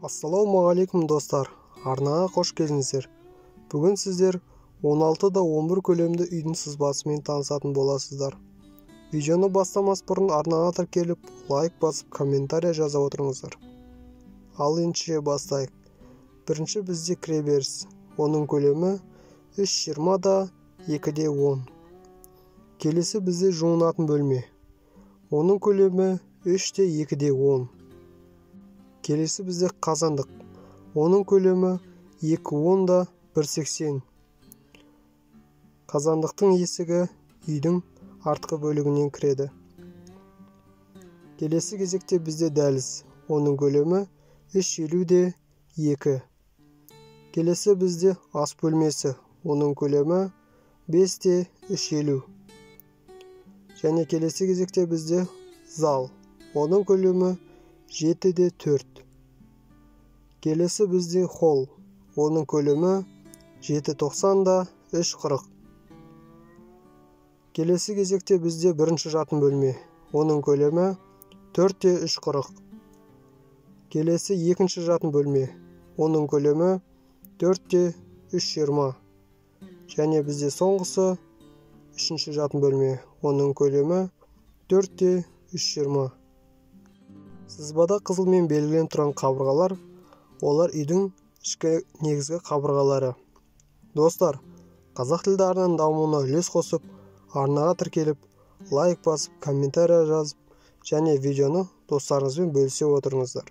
Ассалаумағалейкум достар, арнаға қош келдіңіздер. Бүгін сіздер 16 да 11 көлемді үйдің сызбасымен танысатын боласыздар. Видеоны бастамас бұрын арнаға тіркеліп, лайк басып, комментария жаза отырыңыздар. Ал ендеше бастайық. Бірінші бізде кіреберіс. Оның көлемі 3,20 да 2,10. Келесі бізде жуынатын бөлме. Оның көлемі 3 де 2,10. Келесі бізде қазандық. Оның көлемі 2,10 да 1,80. Қазандықтың есігі үйдің артқы бөлігінен кіреді. Келесі кезекте бізде дәліз. Оның көлемі 3,50 де 2. Келесі бізде ас бөлмесі. Оның көлемі 5 де 3,50. Және келесі кезекте бізде зал. Оның көлемі 7 де 4. Келесі бізде холл. Оның көлемі 7,90 да 3,40. Келесі кезекте бізде бірінші жатын бөлме. Оның көлемі 4 де 3,40. Келесі екінші жатын бөлме. Оның көлемі 4 де 3,20. Және бізде соңғысы үшінші жатын бөлме. Оның көлемі 4 де 3,20. Сызбада қызылмен белгіленіп тұрған қабырғалар, олар үйдің ішкі негізгі қабырғалары. Достар, қазақ тілді арнаның дамуына үлес қосып, арнаға тіркеліп, лайк басып, комментария жазып, және видеоны достарыңызбен бөлісе отырыңыздар.